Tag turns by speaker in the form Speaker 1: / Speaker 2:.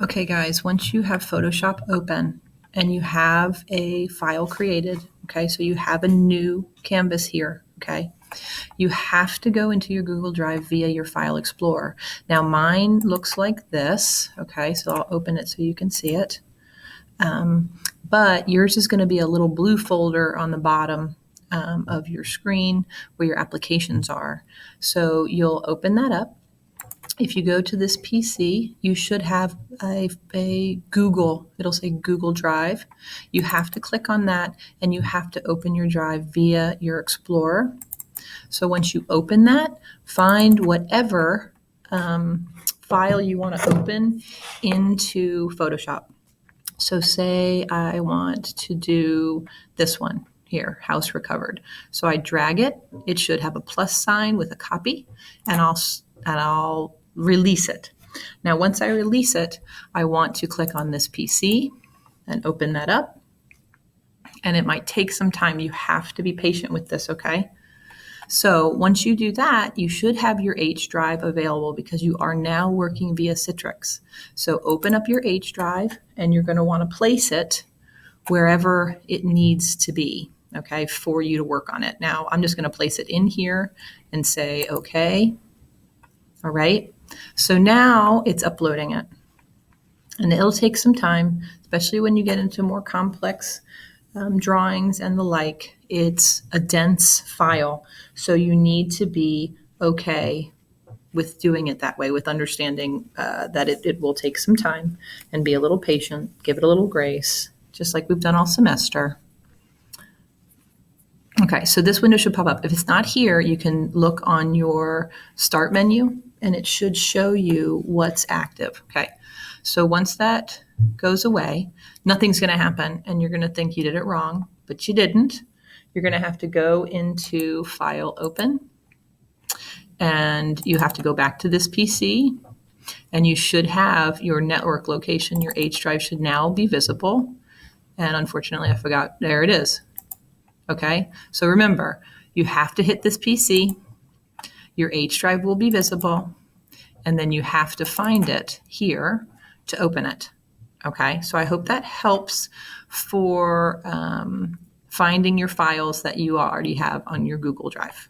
Speaker 1: Okay, guys, once you have Photoshop open and you have a file created, okay, so you have a new canvas here, okay, you have to go into your Google Drive via your File Explorer. Now, mine looks like this, okay, so I'll open it so you can see it. But yours is going to be a little blue folder on the bottom of your screen where your applications are. So you'll open that up. If you go to this PC, you should have a Google, it'll say Google Drive. You have to click on that and you have to open your drive via your Explorer. So once you open that, find whatever file you want to open into Photoshop. So say I want to do this one here, house recovered. So I drag it. It should have a plus sign with a copy, and I'll release it. Now, once I release it, I want to click on this PC and open that up. And it might take some time. You have to be patient with this, okay? So once you do that, you should have your H drive available because you are now working via Citrix. So open up your H drive and you're going to want to place it wherever it needs to be, okay, for you to work on it. Now, I'm just going to place it in here and say, okay. All right. So now it's uploading it. And it'll take some time, especially when you get into more complex drawings and the like. It's a dense file, so you need to be okay with doing it that way, with understanding that it will take some time, and be a little patient, give it a little grace, just like we've done all semester. Okay, so this window should pop up. If it's not here, you can look on your start menu and it should show you what's active. Okay, so once that goes away, nothing's going to happen and you're going to think you did it wrong, but you didn't. You're going to have to go into File Open and you have to go back to this PC and you should have your network location. Your H drive should now be visible. And unfortunately, I forgot. There it is. Okay, so remember, you have to hit this PC, your H drive will be visible, and then you have to find it here to open it. Okay, so I hope that helps for finding your files that you already have on your Google Drive.